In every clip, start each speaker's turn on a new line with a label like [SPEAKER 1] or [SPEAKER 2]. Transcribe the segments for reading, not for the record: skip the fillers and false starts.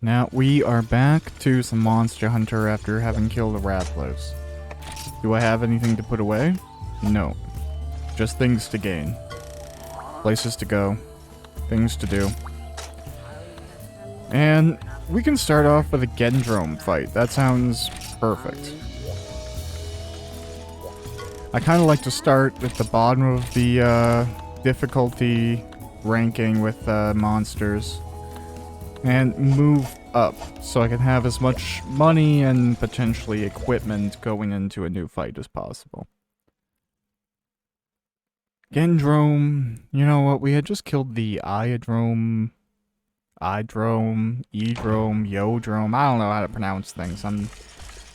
[SPEAKER 1] Now, we are back to some Monster Hunter after having killed a Rathalos. Do I have anything to put away? No. Just things to gain. Places to go. Things to do. And we can start off with a Gendrome fight. That sounds perfect. I kind of like to start at the bottom of the difficulty ranking with monsters and move up so I can have as much money and potentially equipment going into a new fight as possible. Gendrome, you know what, we had just killed the Iodrome, Idrome, Edrome, Yodrome, I don't know how to pronounce things. I'm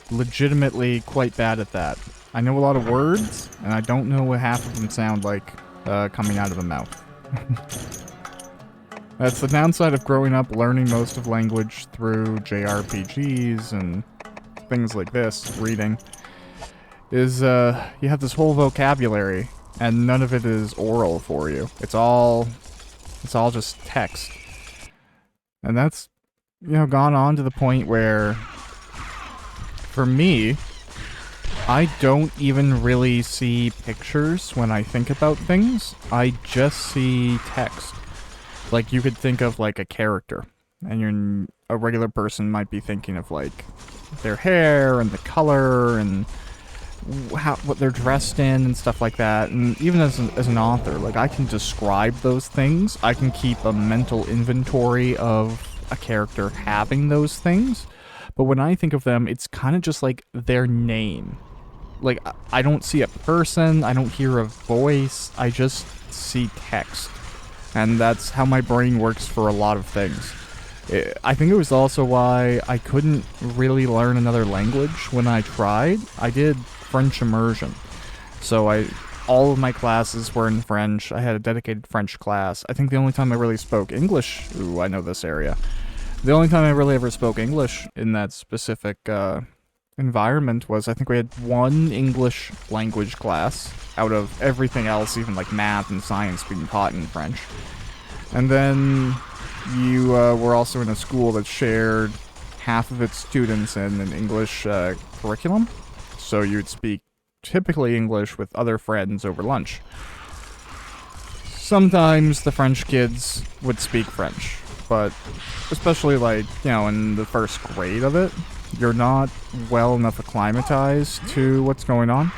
[SPEAKER 1] legitimately quite bad at that. I know a lot of words, and I don't know what half of them sound like coming out of the mouth. That's the downside of growing up learning most of language through JRPGs and things like this, reading, is you have this whole vocabulary, and none of it is oral for you. It's all just text. And that's, you know, gone on to the point where, for me, I don't even really see pictures when I think about things. I just see text. Like, you could think of, like, a character, and a regular person might be thinking of, like, their hair, and the color, and what they're dressed in, and stuff like that. And even as an author, like, I can describe those things. I can keep a mental inventory of a character having those things. But when I think of them, it's kind of just, like, their name. Like, I don't see a person, I don't hear a voice, I just see text. And that's how my brain works for a lot of things. I think it was also why I couldn't really learn another language when I tried. I did French immersion. So all of my classes were in French. I had a dedicated French class. I think the only time I really spoke English... Ooh, I know this area. The only time I really ever spoke English in that specific environment was, I think we had one English language class out of everything else, even like math and science being taught in French. And then you were also in a school that shared half of its students in an English curriculum. So you'd speak typically English with other friends over lunch. Sometimes the French kids would speak French, but especially, like, you know, in the first grade of it, you're not well enough acclimatized to what's going on.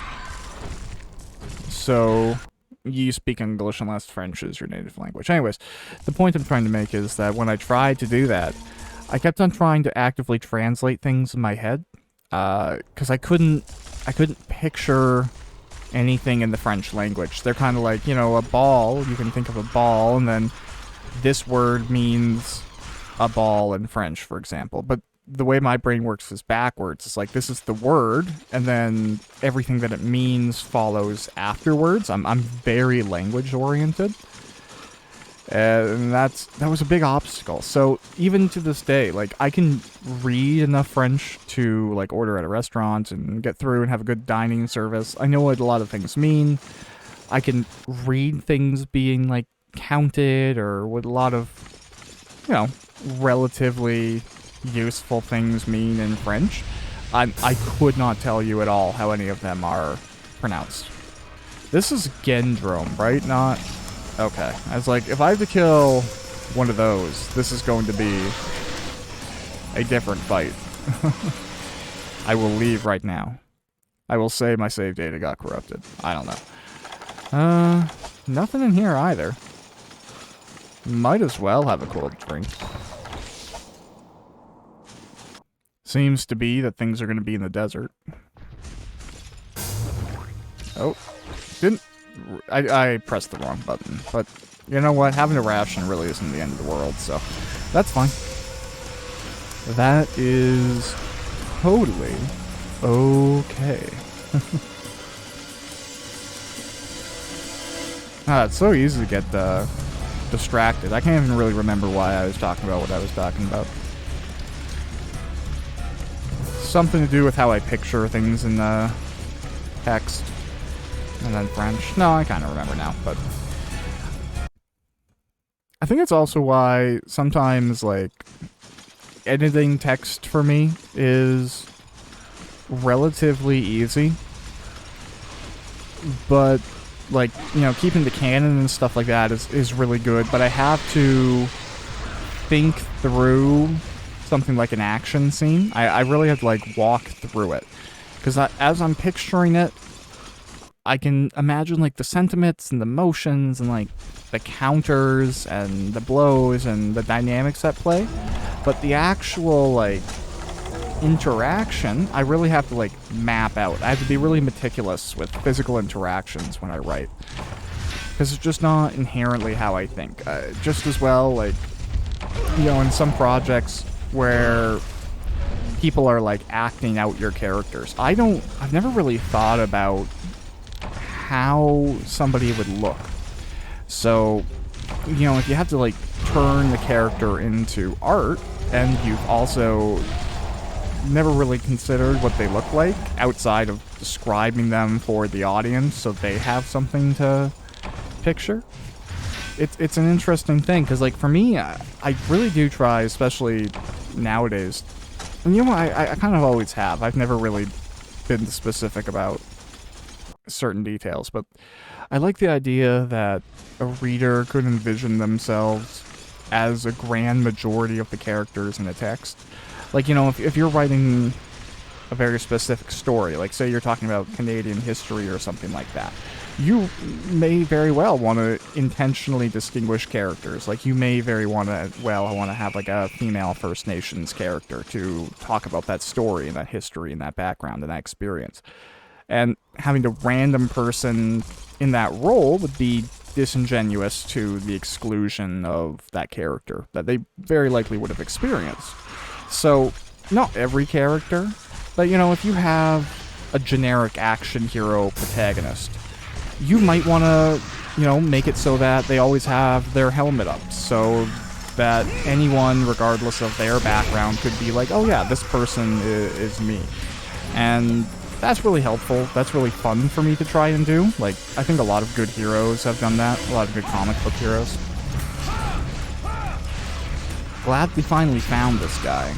[SPEAKER 1] So you speak English unless French is your native language. Anyways, the point I'm trying to make is that when I tried to do that, I kept on trying to actively translate things in my head, because I couldn't picture anything in the French language. They're kind of like, you know, a ball, you can think of a ball, and then this word means a ball in French, for example. But the way my brain works is backwards. It's like, this is the word, and then everything that it means follows afterwards. I'm very language oriented. And that was a big obstacle. So even to this day, like, I can read enough French to, like, order at a restaurant and get through and have a good dining service. I know what a lot of things mean. I can read things being, like, counted, or what a lot of, you know, relatively useful things mean in French. I could not tell you at all how any of them are pronounced. This is Gendrome, right? Not... Okay. I was like, if I have to kill one of those, this is going to be a different fight. I will leave right now. I will say my save data got corrupted. I don't know. Nothing in here either. Might as well have a cold drink. Seems to be that things are going to be in the desert. Oh. Didn't... I pressed the wrong button, but you know what? Having a ration really isn't the end of the world, so that's fine. That is totally okay. It's so easy to get distracted. I can't even really remember why I was talking about what I was talking about. Something to do with how I picture things in text. And then French. No, I kind of remember now, but... I think it's also why sometimes, like, editing text for me is relatively easy, but like, you know, keeping the canon and stuff like that is really good, but I have to think through something like an action scene. I really have to like walk through it, because as I'm picturing it, I can imagine like the sentiments and the motions and like the counters and the blows and the dynamics at play, but the actual like interaction, I really have to like map out. I have to be really meticulous with physical interactions when I write, because it's just not inherently how I think. Just as well, like, you know, in some projects where people are like acting out your characters, I've never really thought about how somebody would look. So, you know, if you have to like turn the character into art, and you've also never really considered what they look like outside of describing them for the audience so they have something to picture, it's an interesting thing, because like for me, I really do try, especially nowadays, and you know, I kind of always have. I've never really been specific about certain details, but I like the idea that a reader could envision themselves as a grand majority of the characters in a text. Like, you know, if you're writing a very specific story, like say you're talking about Canadian history or something like that, you may very well want to intentionally distinguish characters. Like, you may very want to, well, I want to have like a female First Nations character to talk about that story and that history and that background and that experience. And having a random person in that role would be disingenuous to the exclusion of that character that they very likely would have experienced. So, not every character, but you know, if you have a generic action hero protagonist, you might want to, you know, make it so that they always have their helmet up, so that anyone, regardless of their background, could be like, oh yeah, this person is me. And that's really helpful. That's really fun for me to try and do. Like, I think a lot of good heroes have done that. A lot of good comic book heroes. Glad we finally found this guy.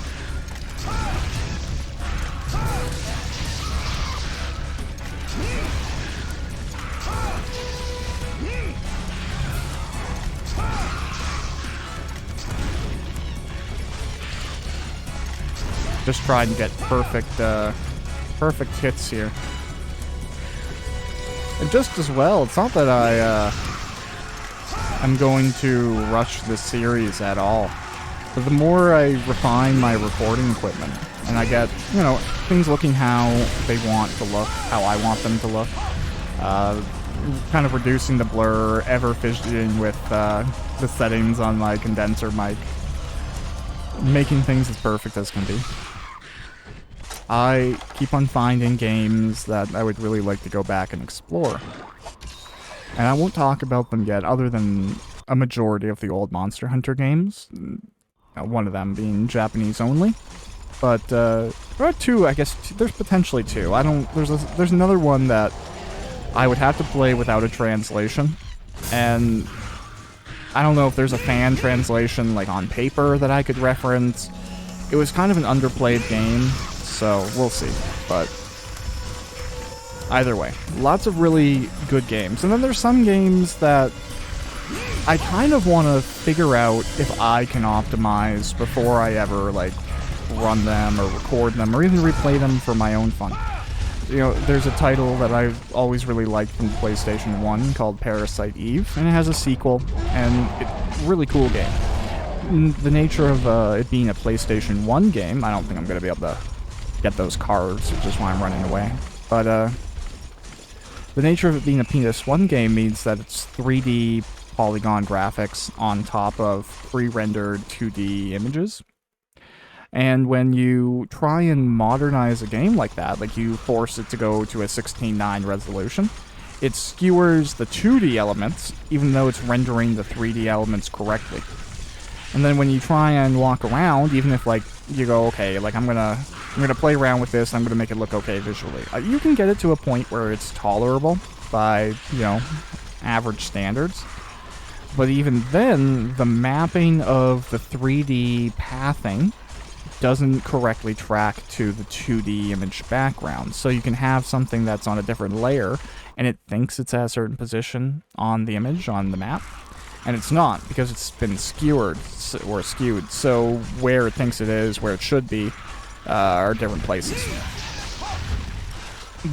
[SPEAKER 1] Just try and get perfect hits here. And just as well, it's not that I'm going to rush this series at all. But the more I refine my recording equipment, and I get, you know, things looking how they want to look, how I want them to look, kind of reducing the blur, ever fidgeting with the settings on my condenser mic, making things as perfect as can be. I keep on finding games that I would really like to go back and explore. And I won't talk about them yet, other than a majority of the old Monster Hunter games. One of them being Japanese only. But there are two, I guess. There's potentially two. There's another one that I would have to play without a translation. And I don't know if there's a fan translation, like, on paper that I could reference. It was kind of an underplayed game, so we'll see. But either way, lots of really good games. And then there's some games that I kind of want to figure out if I can optimize before I ever, like, run them or record them or even replay them for my own fun. You know, there's a title that I've always really liked from PlayStation 1 called Parasite Eve, and it has a sequel, and it's a really cool game. The nature of it being a PlayStation 1 game, I don't think I'm going to be able to get those cards, which is why I'm running away. But the nature of it being a PS1 game means that it's 3D polygon graphics on top of pre-rendered 2D images. And when you try and modernize a game like that, like you force it to go to a 16:9 resolution, it skewers the 2D elements, even though it's rendering the 3D elements correctly. And then when you try and walk around, even if, like, you go, okay, like, I'm gonna play around with this, I'm gonna make it look okay visually, you can get it to a point where it's tolerable by, you know, average standards. But even then, the mapping of the 3D pathing doesn't correctly track to the 2D image background. So you can have something that's on a different layer, and it thinks it's at a certain position on the image, on the map, and it's not, because it's been skewered, or skewed. So where it thinks it is, where it should be, are different places.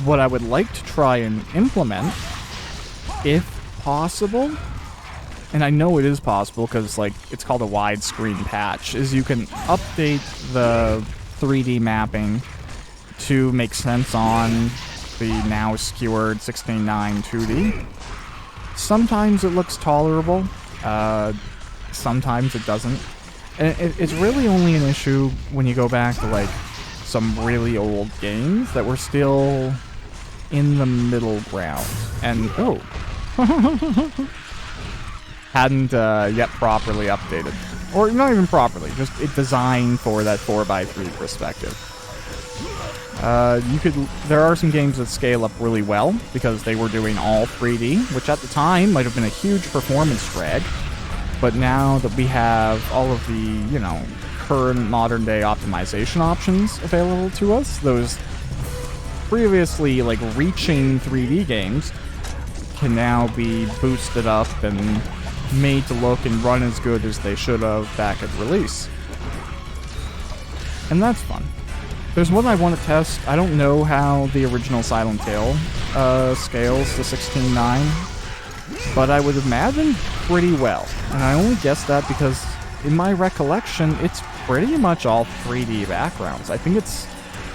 [SPEAKER 1] What I would like to try and implement, if possible, and I know it is possible because, like, it's called a widescreen patch, is you can update the 3D mapping to make sense on the now skewered 16:9 2D. Sometimes it looks tolerable, sometimes it doesn't. And it's really only an issue when you go back to, like, some really old games that were still in the middle ground. And, oh. Hadn't yet properly updated. Or not even properly, just it designed for that 4x3 perspective. There are some games that scale up really well because they were doing all 3D, which at the time might have been a huge performance drag. But now that we have all of the, you know, current modern day optimization options available to us, those previously, like, reaching 3D games can now be boosted up and made to look and run as good as they should have back at release. And that's fun. There's one I want to test. I don't know how the original Silent Hill scales to 16:9, but I would imagine pretty well. And I only guess that because, in my recollection, it's pretty much all 3D backgrounds. I think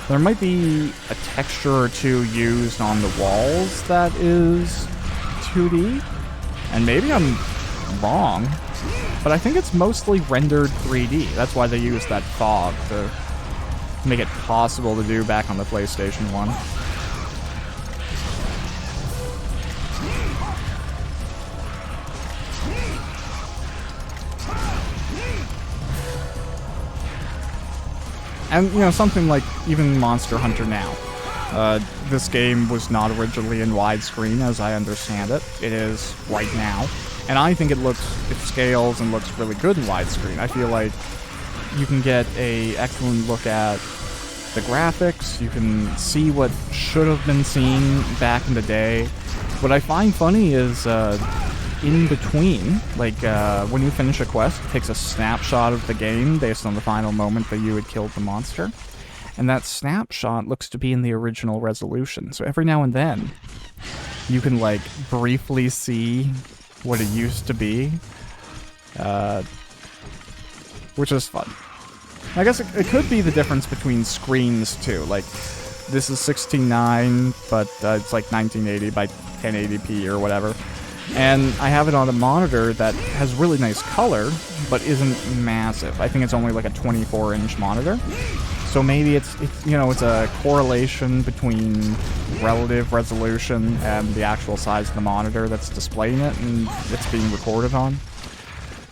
[SPEAKER 1] there might be a texture or two used on the walls that is 2D, and maybe I'm wrong, but I think it's mostly rendered 3D. That's why they use that fog to make it possible to do back on the PlayStation 1. And, you know, something like even Monster Hunter Now. This game was not originally in widescreen, as I understand it. It is right now. And I think it scales and looks really good in widescreen. I feel like you can get an excellent look at the graphics. You can see what should have been seen back in the day. What I find funny is in between, like when you finish a quest, it takes a snapshot of the game based on the final moment that you had killed the monster. And that snapshot looks to be in the original resolution. So every now and then, you can, like, briefly see what it used to be, which is fun. I guess it could be the difference between screens, too. Like, this is 16:9, but it's like 1980 by 1080p or whatever. And I have it on a monitor that has really nice color, but isn't massive. I think it's only like a 24-inch monitor. So maybe it's you know, it's a correlation between relative resolution and the actual size of the monitor that's displaying it, and it's being recorded on.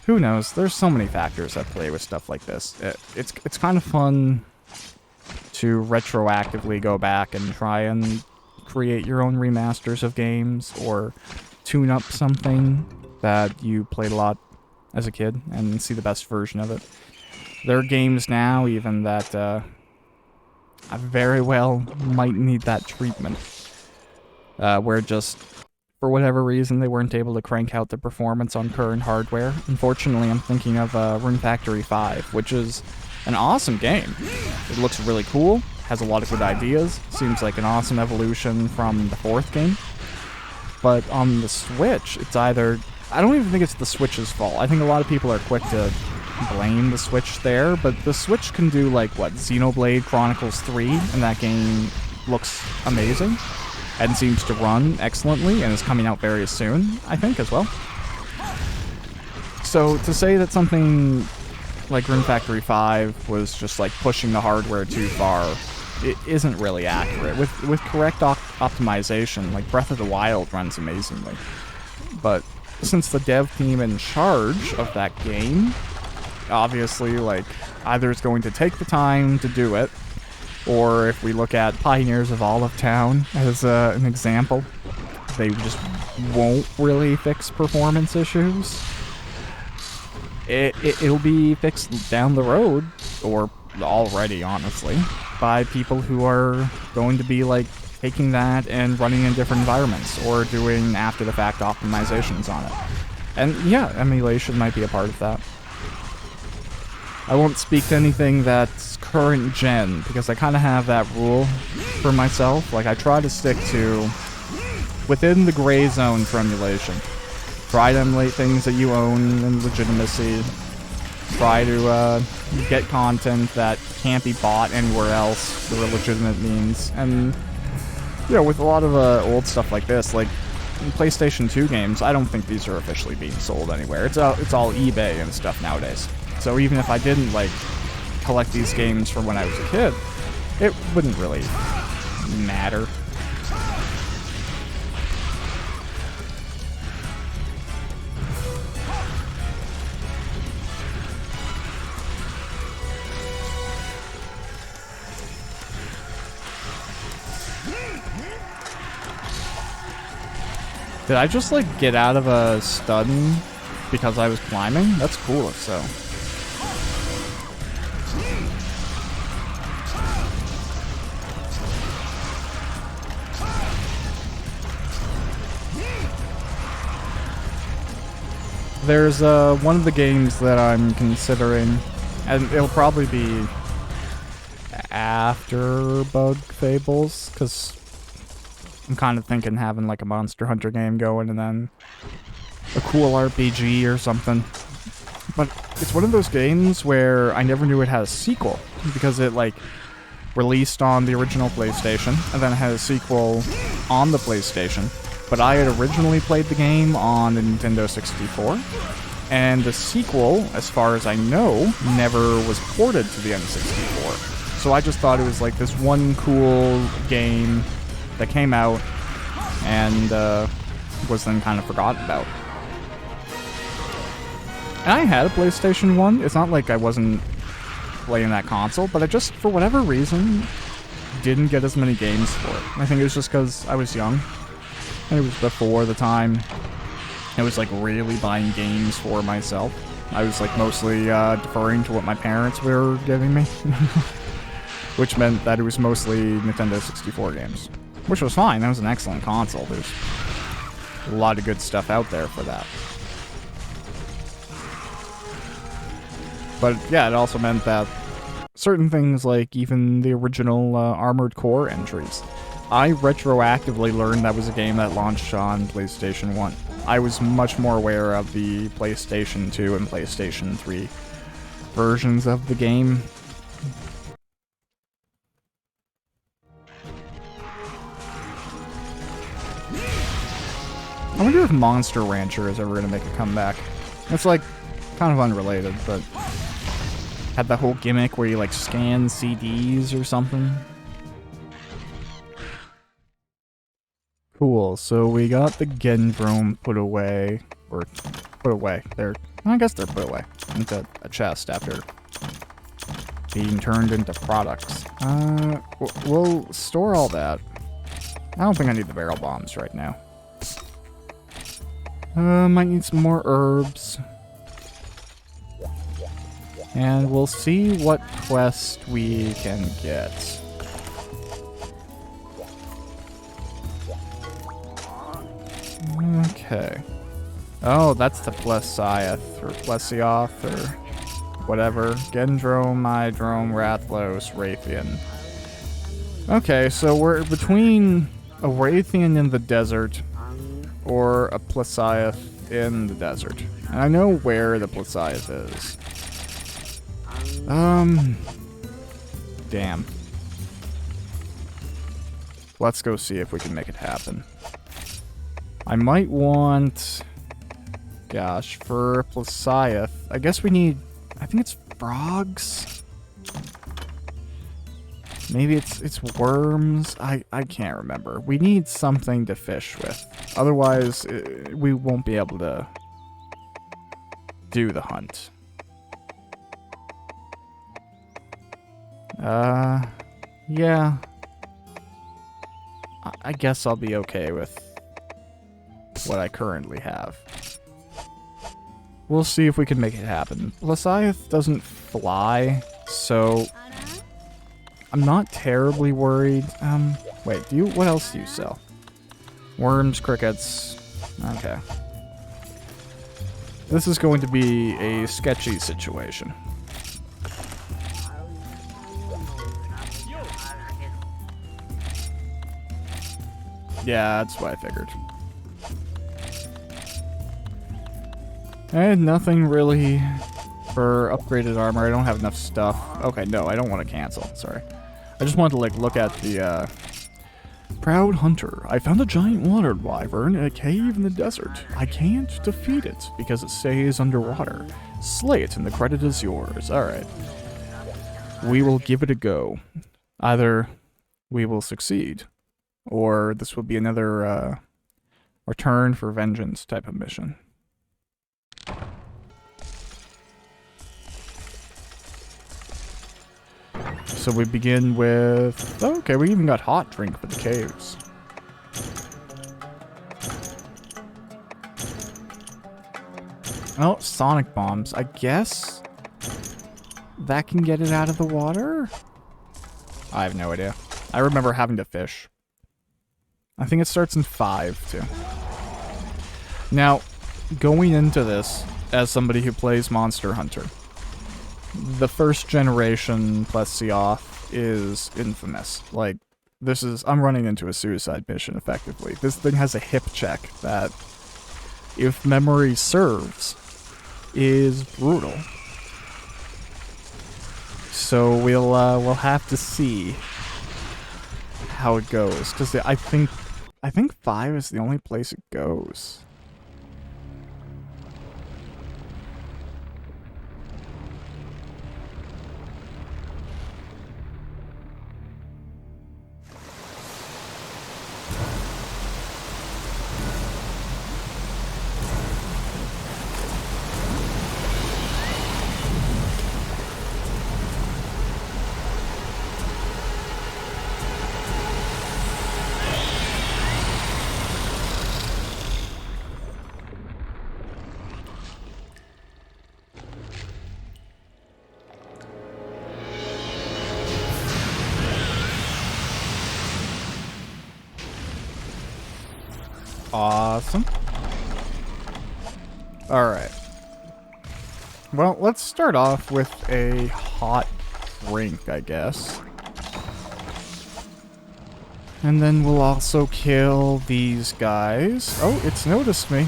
[SPEAKER 1] Who knows? There's so many factors that play with stuff like this. It's kind of fun to retroactively go back and try and create your own remasters of games, or tune up something that you played a lot as a kid and see the best version of it. There are games now even that I very well might need that treatment, where just, for whatever reason, they weren't able to crank out the performance on current hardware. Unfortunately, I'm thinking of Rune Factory 5, which is an awesome game. It looks really cool, has a lot of good ideas, seems like an awesome evolution from the fourth game. But on the Switch, it's either... I don't even think it's the Switch's fault. I think a lot of people are quick to blame the Switch there, but the Switch can do, like, what, Xenoblade Chronicles 3, and that game looks amazing, and seems to run excellently, and is coming out very soon, I think, as well. So, to say that something like Rune Factory 5 was just, like, pushing the hardware too far, it isn't really accurate. With correct optimization, like, Breath of the Wild runs amazingly. But since the dev team in charge of that game, obviously, like, either it's going to take the time to do it, or if we look at Pioneers of Olive Town as an example, they just won't really fix performance issues. It'll be fixed down the road, or already, honestly, by people who are going to be, like, taking that and running in different environments, or doing after-the-fact optimizations on it. And yeah, emulation might be a part of that. I won't speak to anything that's current gen, because I kind of have that rule for myself. Like, I try to stick to within the gray zone for emulation. Try to emulate things that you own in legitimacy. Try to get content that can't be bought anywhere else through a legitimate means. And, you know, with a lot of old stuff like this, like PlayStation 2 games, I don't think these are officially being sold anywhere. It's all eBay and stuff nowadays. So even if I didn't, like, collect these games from when I was a kid, it wouldn't really matter. Did I just, like, get out of a stun because I was climbing? That's cool if so. There's one of the games that I'm considering, and it'll probably be after Bug Fables, because I'm kind of thinking having like a Monster Hunter game going and then a cool RPG or something. But it's one of those games where I never knew it had a sequel, because it like released on the original PlayStation and then it had a sequel on the PlayStation. But I had originally played the game on the Nintendo 64, and the sequel, as far as I know, never was ported to the N64. So I just thought it was like this one cool game that came out and was then kind of forgotten about. And I had a PlayStation 1. It's not like I wasn't playing that console, but I just, for whatever reason, didn't get as many games for it. I think it was just because I was young. And it was before the time I was like really buying games for myself. I was like mostly deferring to what my parents were giving me. Which meant that it was mostly Nintendo 64 games. Which was fine, that was an excellent console. There's a lot of good stuff out there for that. But yeah, it also meant that certain things like even the original Armored Core entries, I retroactively learned that was a game that launched on PlayStation 1. I was much more aware of the PlayStation 2 and PlayStation 3 versions of the game. I wonder if Monster Rancher is ever going to make a comeback. It's like kind of unrelated, but had that whole gimmick where you like scan CDs or something. Cool, so we got the Gendrome put away, or put away. I guess they're put away into a chest after being turned into products. We'll store all that. I don't think I need the barrel bombs right now. Might need some more herbs. And we'll see what quest we can get. Okay. Oh, that's the Plesiath, or Plesioth, or whatever. Gendrome, Idrome, Rathlos, Raytheon. Okay, so we're between a Raytheon in the desert or a Plesiath in the desert. And I know where the Plesiath is. Damn. Let's go see if we can make it happen. I might want... Gosh, for Plesiath, I guess we need... I think it's frogs? Maybe it's worms? I can't remember. We need something to fish with. Otherwise, we won't be able to do the hunt. Yeah. I guess I'll be okay with what I currently have. We'll see if we can make it happen. Plesiath doesn't fly, so I'm not terribly worried. Wait, what else do you sell? Worms, crickets. Okay. This is going to be a sketchy situation. Yeah, that's what I figured. And nothing really for upgraded armor. I don't have enough stuff. Okay, no, I don't want to cancel. Sorry. I just wanted to, like, look at the, Proud Hunter. I found a giant water wyvern in a cave in the desert. I can't defeat it because it stays underwater. Slay it and the credit is yours. Alright. We will give it a go. Either we will succeed, or this will be another, return for vengeance type of mission. So we begin with... Oh, okay, we even got hot drink for the caves. Oh, sonic bombs. I guess that can get it out of the water? I have no idea. I remember having to fish. I think it starts in 5, too. Now, going into this as somebody who plays Monster Hunter, the first generation Plesioth is infamous. Like, this is... I'm running into a suicide mission, effectively. This thing has a hip check that, if memory serves, is brutal. So we'll have to see how it goes, because I think 5 is the only place it goes. Awesome. Alright. Well, let's start off with a hot drink, I guess. And then we'll also kill these guys. Oh, it's noticed me.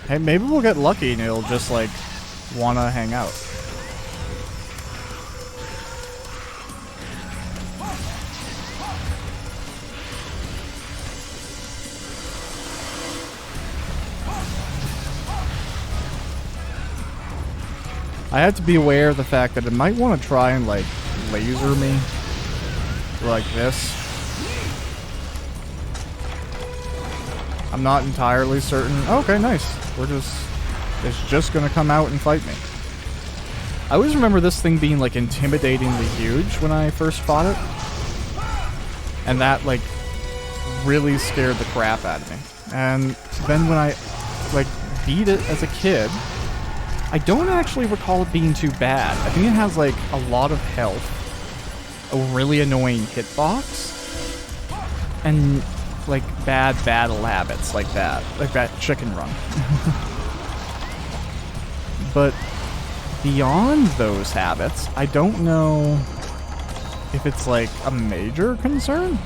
[SPEAKER 1] Hey, maybe we'll get lucky and it'll just, like, wanna hang out. I have to be aware of the fact that it might want to try and, like, laser me. Like this. I'm not entirely certain. Okay, nice. It's just gonna come out and fight me. I always remember this thing being, like, intimidatingly huge when I first fought it. And that, like, really scared the crap out of me. And then when I, like, beat it as a kid, I don't actually recall it being too bad. I think it has, like, a lot of health, a really annoying hitbox, and, like, bad battle habits like that. Like that chicken run. But beyond those habits, I don't know if it's, like, a major concern.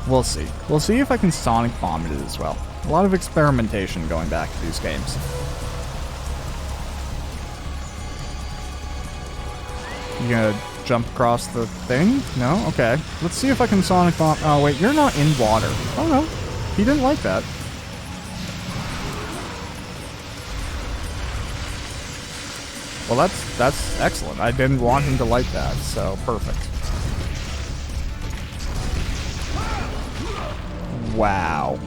[SPEAKER 1] We'll see. We'll see if I can sonic bomb it as well. A lot of experimentation going back to these games. You gonna jump across the thing? No? Okay. Let's see if I can sonic bomb. Oh, wait, you're not in water. Oh, no. He didn't like that. Well, that's excellent. I didn't want him to like that, so perfect. Wow.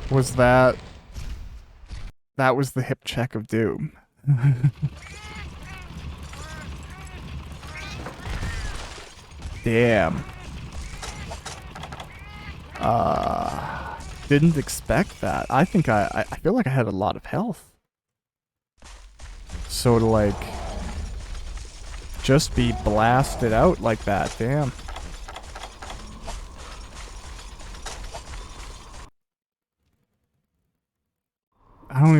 [SPEAKER 1] Was that... That was the hip check of doom. Damn. didn't expect that. I think I feel like I had a lot of health. So to like just be blasted out like that, damn. I don't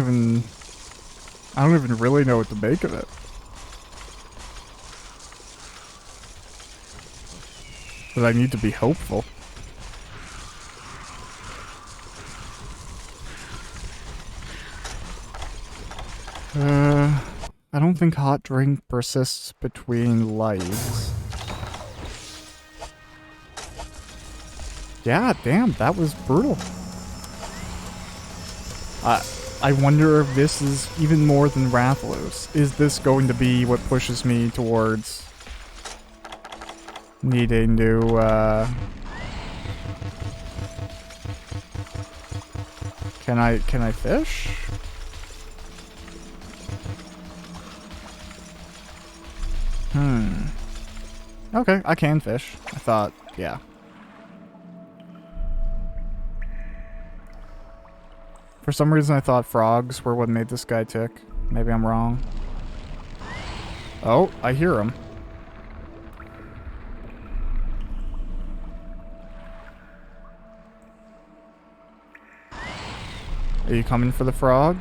[SPEAKER 1] even really know what to make of it. But I need to be hopeful. I don't think hot drink persists between lives. Yeah, damn, that was brutal. I wonder if this is even more than Rathalos. Is this going to be what pushes me towards needing to, Can I fish? Okay, I can fish. I thought, yeah. For some reason I thought frogs were what made this guy tick. Maybe I'm wrong. Oh, I hear him. Are you coming for the frog?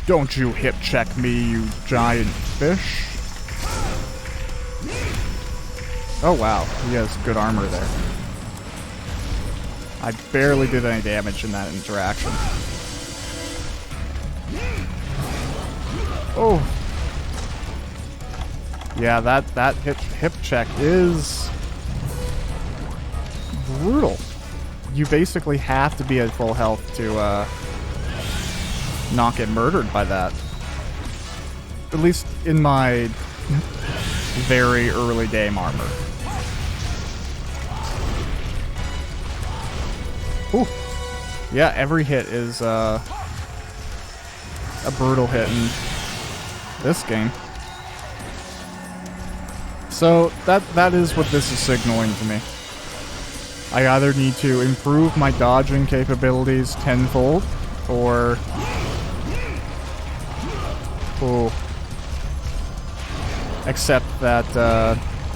[SPEAKER 1] Don't you hip check me, you giant fish. Oh wow, he has good armor there. I barely did any damage in that interaction. Oh. Yeah, that hip check is brutal. You basically have to be at full health to not get murdered by that. At least in my very early game armor. Ooh. Yeah, every hit is a brutal hit in this game. So that is what this is signaling to me. I either need to improve my dodging capabilities tenfold, or... Oh. Except that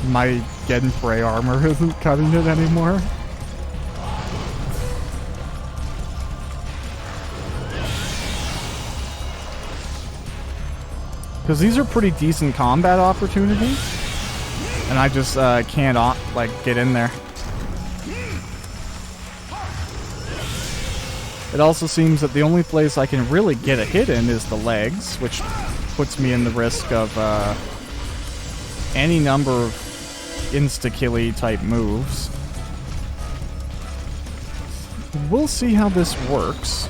[SPEAKER 1] my Genprey armor isn't cutting it anymore. Because these are pretty decent combat opportunities. And I just can't, like, get in there. It also seems that the only place I can really get a hit in is the legs, which puts me in the risk of any number of insta-killy type moves. We'll see how this works.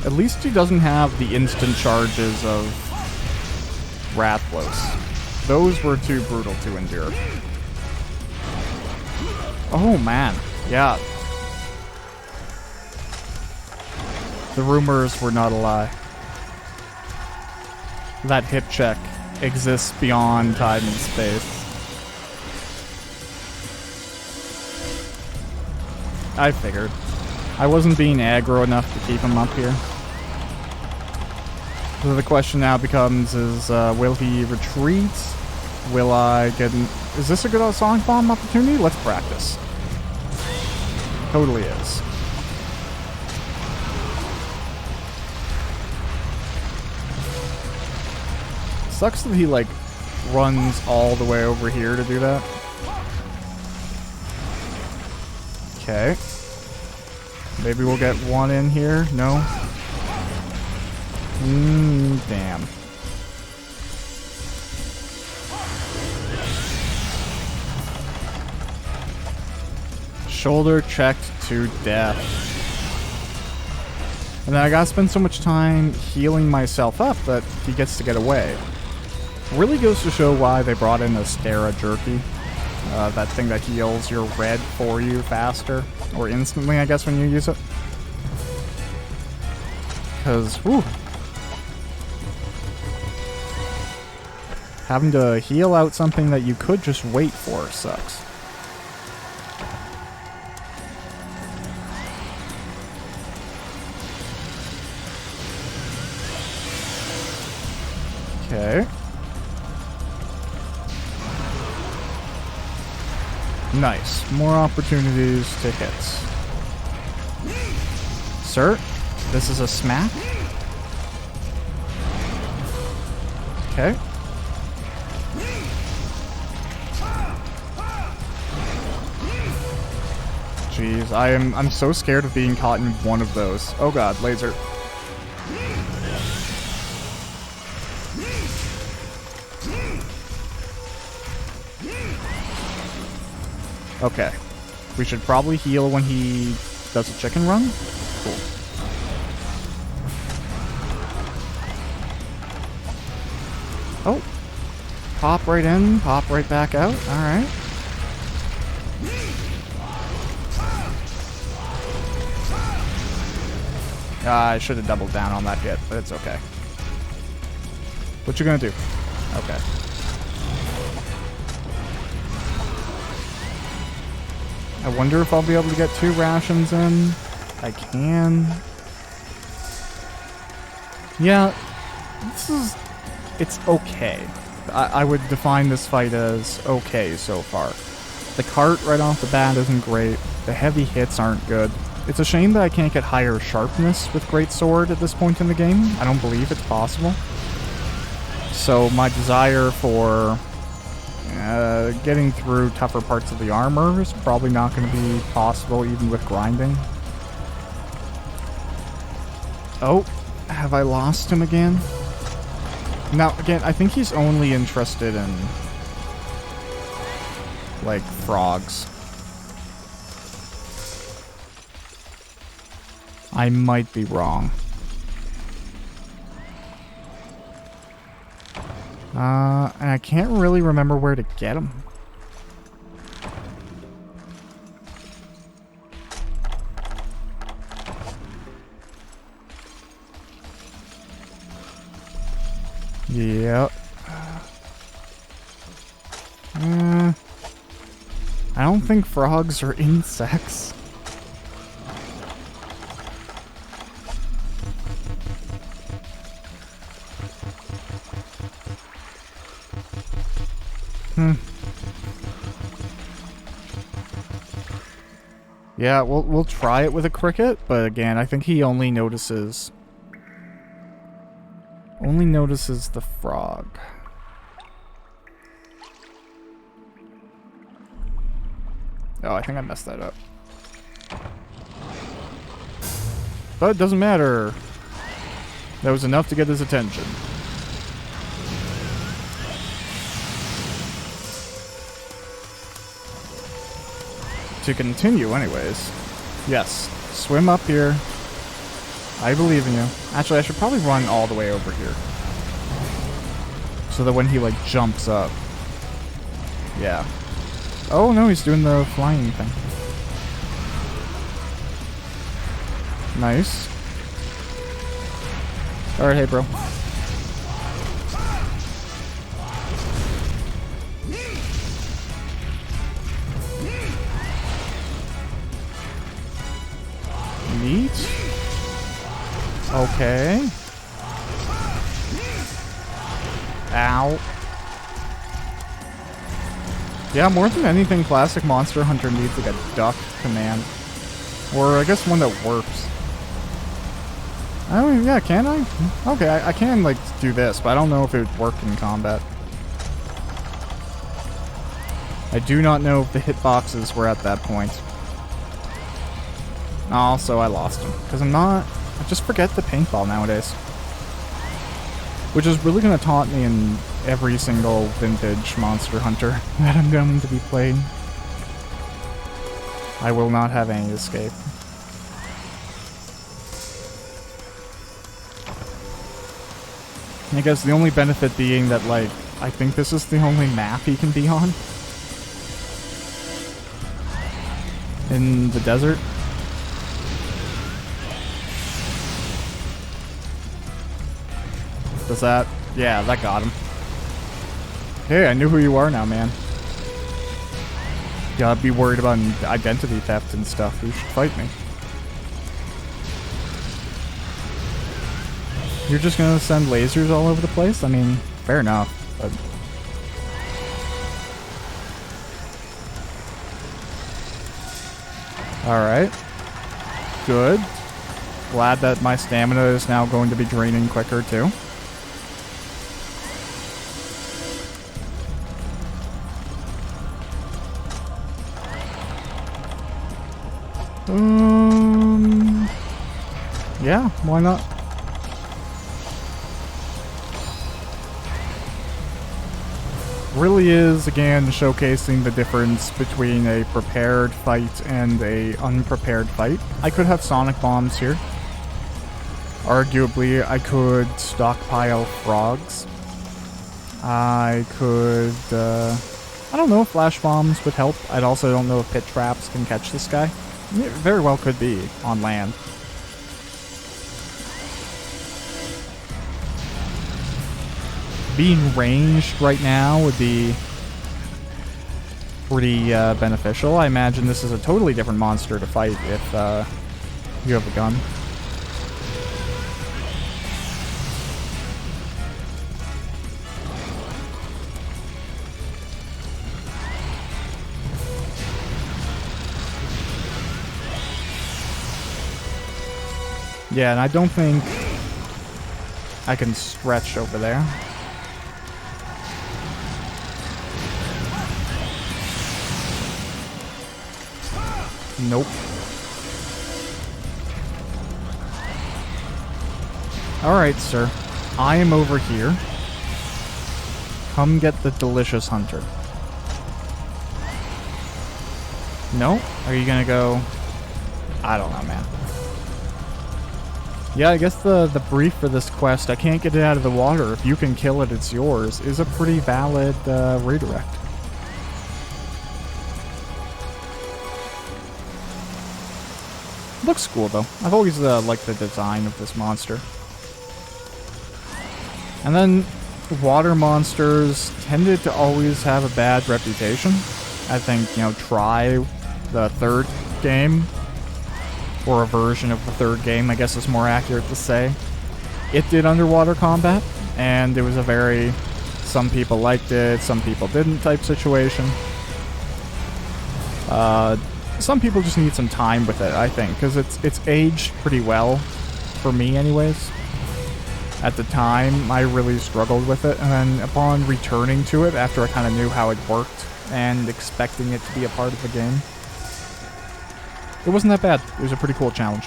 [SPEAKER 1] At least he doesn't have the instant charges of Rathalos. Those were too brutal to endure. Oh man, yeah. The rumors were not a lie. That hip check exists beyond time and space. I figured. I wasn't being aggro enough to keep him up here. So the question now becomes is, will he retreat? Will I get in... Is this a good Sonic Bomb opportunity? Let's practice. Totally is. Sucks that he, like, runs all the way over here to do that. Okay. Maybe we'll get one in here. No? Damn. Shoulder checked to death. And then I gotta spend so much time healing myself up that he gets to get away. Really goes to show why they brought in the Stera Jerky. That thing that heals your red for you faster. Or instantly, I guess, when you use it. Because, whew. Having to heal out something that you could just wait for sucks. Okay. Nice. More opportunities to hit. Sir, this is a smack. Okay. Jeez, I'm so scared of being caught in one of those. Oh god, laser. Okay. We should probably heal when he does a chicken run. Cool. Oh. Pop right in, pop right back out. Alright. I should have doubled down on that hit, but it's okay. What you gonna do? Okay. I wonder if I'll be able to get 2 rations in. I can. Yeah, it's okay. I would define this fight as okay so far. The cart right off the bat isn't great. The heavy hits aren't good. It's a shame that I can't get higher sharpness with Great Sword at this point in the game. I don't believe it's possible. So my desire for getting through tougher parts of the armor is probably not going to be possible even with grinding. Oh, have I lost him again? Now, again, I think he's only interested in, like, frogs. I might be wrong. And I can't really remember where to get him. Yep. I don't think frogs are insects. Yeah, we'll try it with a cricket, but again, I think he only notices the frog. Oh, I think I messed that up. But it doesn't matter. That was enough to get his attention. To continue, anyways. Yes. Swim up here. I believe in you. Actually, I should probably run all the way over here. So that when he, like, jumps up. Yeah. Oh, no, he's doing the flying thing. Nice. Alright, hey, bro. Neat. Okay. Ow. Yeah, more than anything, Classic Monster Hunter needs like a duck command. Or I guess one that warps. I mean, yeah, can I? Okay, I can like do this, but I don't know if it would work in combat. I do not know if the hitboxes were at that point. Also, I lost him. Because I just forget the paintball nowadays. Which is really going to taunt me in every single vintage Monster Hunter that I'm going to be playing. I will not have any escape. I guess the only benefit being that, like, I think this is the only map he can be on. In the desert. Does that? Yeah, that got him. Hey, I knew who you are now, man. Gotta be worried about identity theft and stuff. You should fight me. You're just gonna send lasers all over the place? I mean, fair enough, but... Alright. Good. Glad that my stamina is now going to be draining quicker, too. Yeah, why not? Really is, again, showcasing the difference between a prepared fight and a unprepared fight. I could have sonic bombs here. Arguably, I could stockpile frogs. I could, I don't know if flash bombs would help. I also don't know if pit traps can catch this guy. It very well could be on land. Being ranged right now would be pretty beneficial. I imagine this is a totally different monster to fight if you have a gun. Yeah, and I don't think I can stretch over there. Nope. Alright, sir. I am over here. Come get the delicious hunter. No? Are you gonna go... I don't know, man. Yeah, I guess the brief for this quest, I can't get it out of the water. If you can kill it, it's yours, is a pretty valid redirect. Looks cool, though. I've always liked the design of this monster. And then, water monsters tended to always have a bad reputation. I think, you know, try the third game, or a version of the third game, I guess is more accurate to say. It did underwater combat, and it was a very, some people liked it, some people didn't type situation. Some people just need some time with it, I think, because it's aged pretty well, for me anyways. At the time, I really struggled with it, and then upon returning to it, after I kind of knew how it worked, and expecting it to be a part of the game, it wasn't that bad. It was a pretty cool challenge.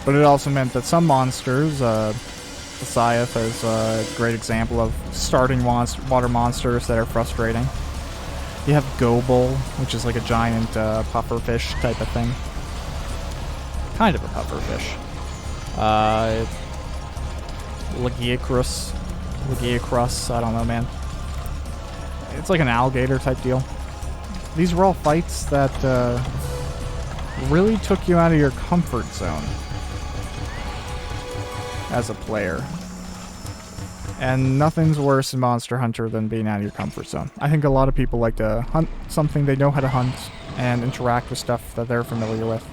[SPEAKER 1] But it also meant that some monsters, Scythe is a great example of starting water monsters that are frustrating. You have Gobel, which is like a giant pufferfish type of thing. Kind of a pufferfish. Lagiacrus, I don't know, man. It's like an alligator type deal. These were all fights that really took you out of your comfort zone as a player. And nothing's worse in Monster Hunter than being out of your comfort zone. I think a lot of people like to hunt something they know how to hunt and interact with stuff that they're familiar with.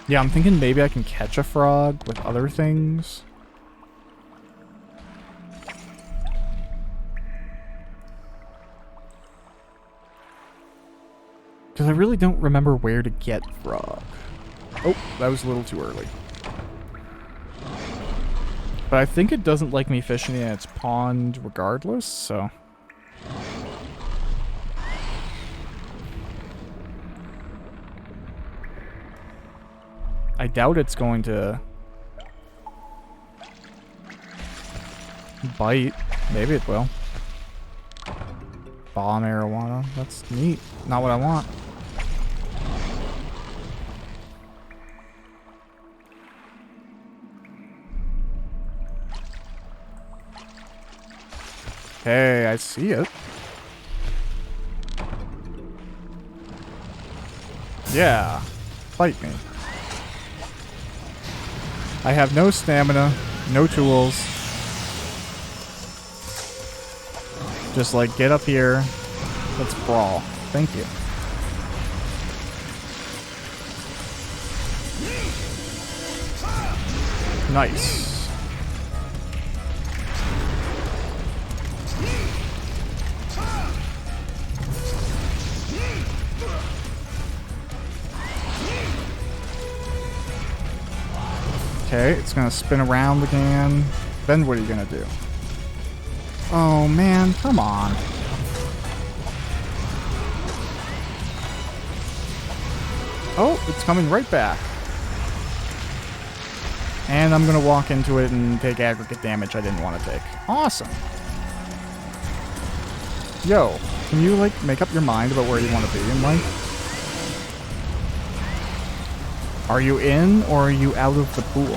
[SPEAKER 1] Yeah, I'm thinking maybe I can catch a frog with other things. Because I really don't remember where to get frog. Oh, that was a little too early. But I think it doesn't like me fishing in its pond regardless, so... I doubt it's going to... bite. Maybe it will. Bomb marijuana. That's neat. Not what I want. Okay, I see it. Yeah, fight me. I have no stamina, no tools. Just like get up here. Let's brawl. Thank you. Nice. Okay, it's gonna spin around again. Then what are you gonna do? Oh man, come on. Oh, it's coming right back. And I'm gonna walk into it and take aggregate damage I didn't want to take. Awesome. Yo, can you like make up your mind about where you want to be in life? Are you in or are you out of the pool?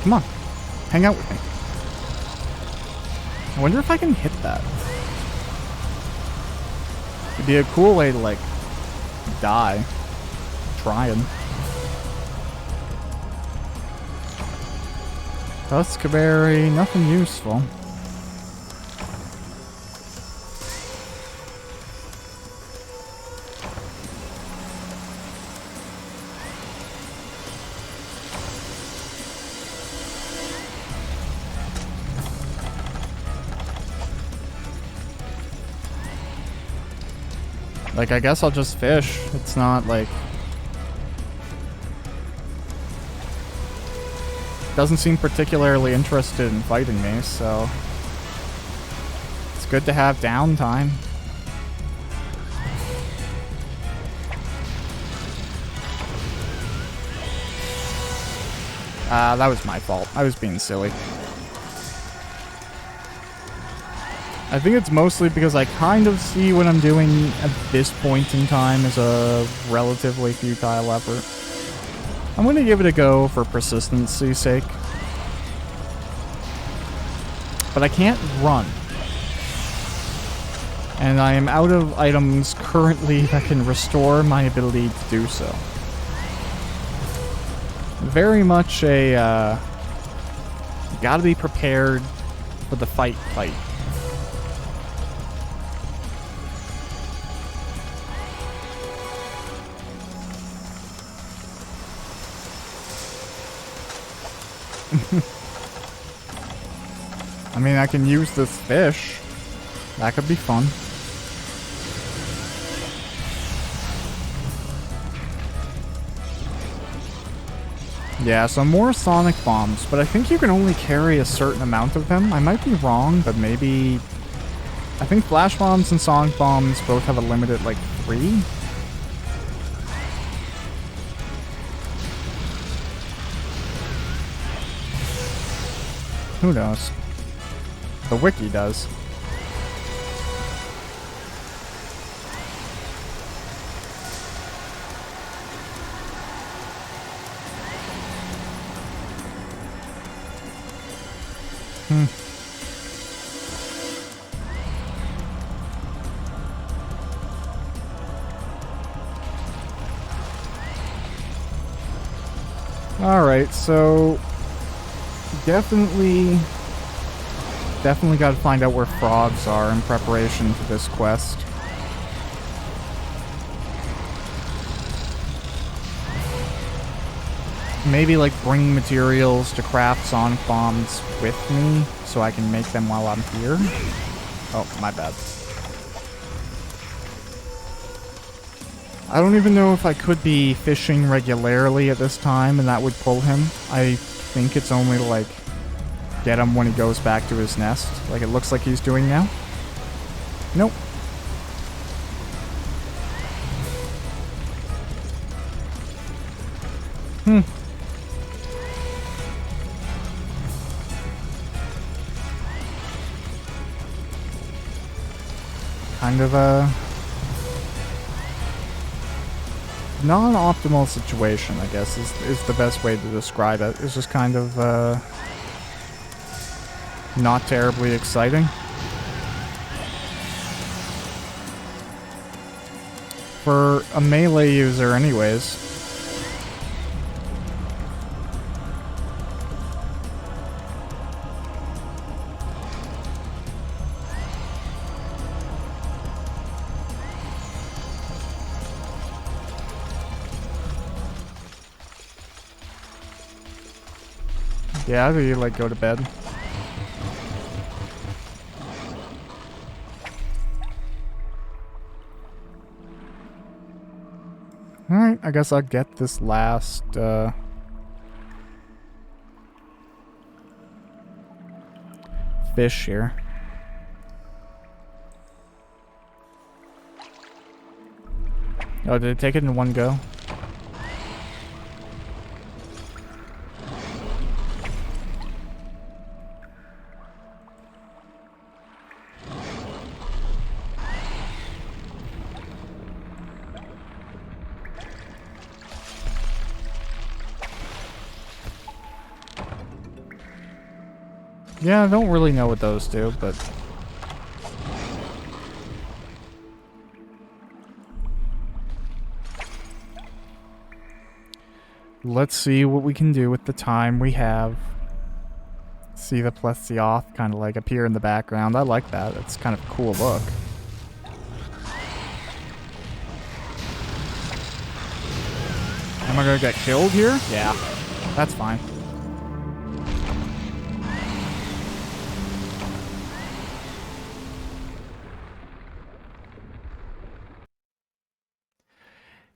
[SPEAKER 1] Come on, hang out with me. I wonder if I can hit that. It'd be a cool way to like die trying. Tuskberry, nothing useful. Like, I guess I'll just fish. It's not like... Doesn't seem particularly interested in fighting me, so... It's good to have downtime. That was my fault. I was being silly. I think it's mostly because I kind of see what I'm doing at this point in time as a relatively futile effort. I'm going to give it a go for persistency's sake. But I can't run. And I am out of items currently that can restore my ability to do so. Very much a, you gotta be prepared for the fight. I mean, I can use this fish. That could be fun. Yeah, so more sonic bombs, but I think you can only carry a certain amount of them. I might be wrong, but maybe... I think flash bombs and sonic bombs both have a limit at like 3. Who knows? The wiki does. Alright, so... Definitely gotta find out where frogs are in preparation for this quest. Maybe, like, bring materials to craft sonic bombs with me so I can make them while I'm here. Oh, my bad. I don't even know if I could be fishing regularly at this time and that would pull him. I think it's only to, like, get him when he goes back to his nest, like it looks like he's doing now. Nope. Kind of non-optimal situation, I guess, is the best way to describe it. It's just kind of, not terribly exciting. For a melee user anyways. Yeah, do you like go to bed? Alright, I guess I'll get this last, fish here. Oh, did it take it in one go? Yeah, I don't really know what those do, but... let's see what we can do with the time we have. See the Ps2 kind of like appear in the background. I like that. It's kind of a cool look. Am I gonna get killed here? Yeah, that's fine.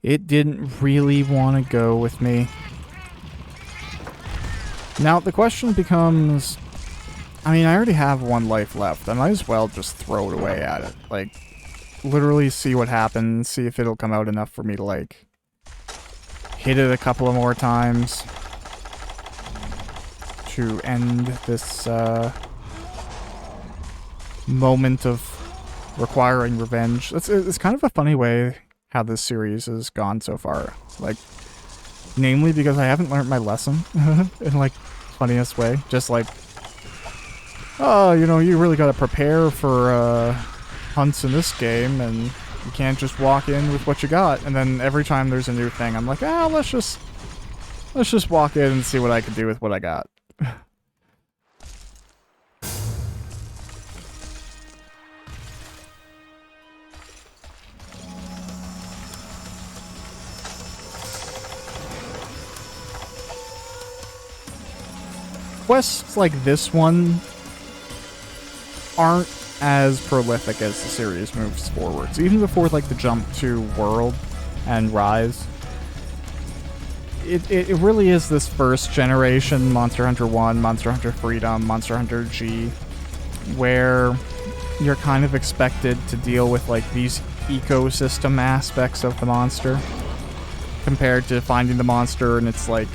[SPEAKER 1] It didn't really want to go with me. Now, the question becomes... I mean, I already have one life left. I might as well just throw it away at it. Like, literally see what happens, see if it'll come out enough for me to, like, hit it a couple of more times to end this, moment of requiring revenge. It's kind of a funny way how this series has gone so far. Like, namely because I haven't learned my lesson in, like, funniest way. Just like, oh, you know, you really gotta prepare for, hunts in this game, and you can't just walk in with what you got. And then every time there's a new thing, I'm like, ah, let's just walk in and see what I can do with what I got. Quests like this one aren't as prolific as the series moves forward. So even before, like, the jump to World and Rise, it really is this first generation Monster Hunter 1, Monster Hunter Freedom, Monster Hunter G, where you're kind of expected to deal with, like, these ecosystem aspects of the monster, compared to finding the monster and it's, like,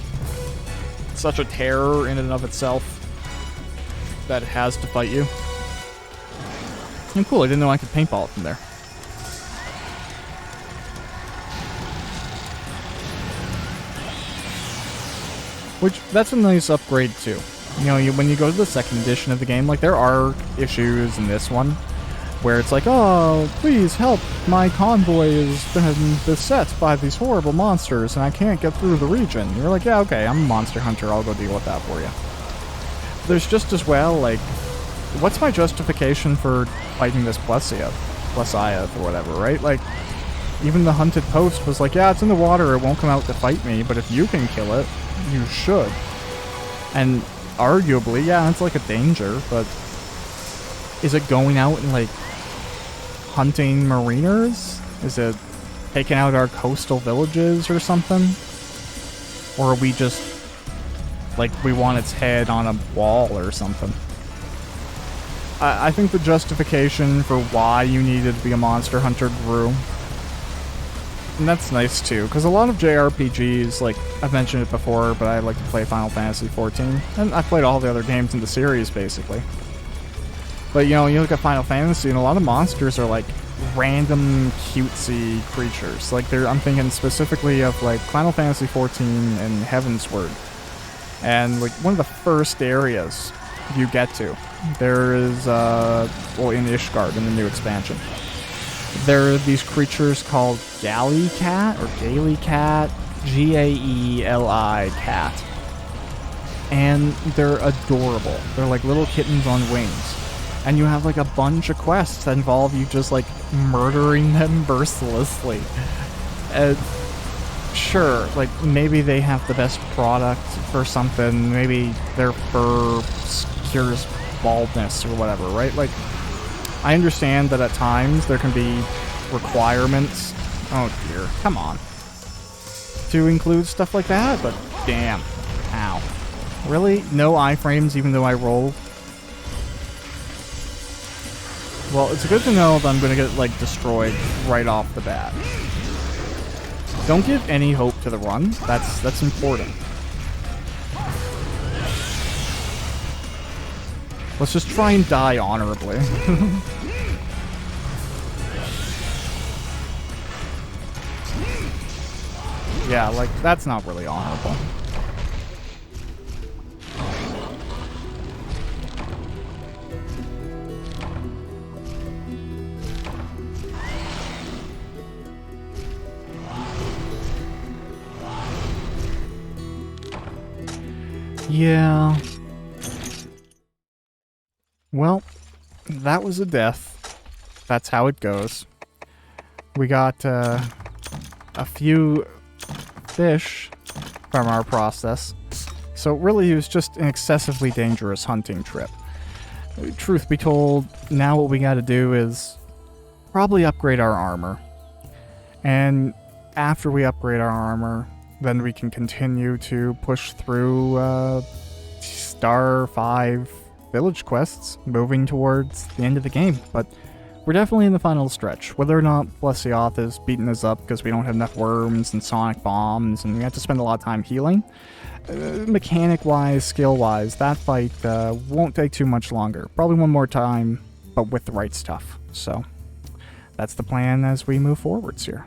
[SPEAKER 1] such a terror in and of itself that it has to fight you. And cool, I didn't know I could paintball it from there. Which, that's a nice upgrade too. You know, when you go to the second edition of the game, like, there are issues in this one where it's like, oh, please help, my convoy has been beset by these horrible monsters and I can't get through the region. You're like, yeah, okay, I'm a monster hunter, I'll go deal with that for you. There's just as well, like, what's my justification for fighting this Ps2 or whatever, right? Like, even the hunted post was like, yeah, it's in the water, it won't come out to fight me, but if you can kill it, you should. And arguably, yeah, it's like a danger, but is it going out and, like, hunting mariners? Is it taking out our coastal villages or something? Or are we just, like, we want its head on a wall or something? I think the justification for why you needed to be a monster hunter grew. And that's nice too, because a lot of JRPGs, like, I've mentioned it before, but I like to play Final Fantasy XIV, and I've played all the other games in the series, basically. But, you know, you look at Final Fantasy, and a lot of monsters are, like, random cutesy creatures. Like I'm thinking specifically of like Final Fantasy XIV and Heavensward. And like one of the first areas you get to, there is well, in Ishgard in the new expansion, there are these creatures called Gallicat or Gaelicat, Gaeli cat. And they're adorable. They're like little kittens on wings. And you have like a bunch of quests that involve you just like murdering them mercilessly. And sure, like maybe they have the best product for something. Maybe their fur cures baldness or whatever, right? Like, I understand that at times there can be requirements. Oh dear, come on. To include stuff like that, but damn. Ow. Really? No iframes even though I rolled? Well, it's good to know that I'm gonna get, like, destroyed right off the bat. Don't give any hope to the run. That's important. Let's just try and die honorably. Yeah, like, that's not really honorable. Yeah. Well, that was a death. That's how it goes. We got a few fish from our process. So really it was just an excessively dangerous hunting trip. Truth be told, now what we gotta do is probably upgrade our armor. And after we upgrade our armor, then we can continue to push through Star 5 village quests, moving towards the end of the game. But we're definitely in the final stretch. Whether or not Blessioth is beating us up because we don't have enough worms and sonic bombs and we have to spend a lot of time healing, mechanic-wise, skill-wise, that fight won't take too much longer. Probably one more time, but with the right stuff. So that's the plan as we move forwards here.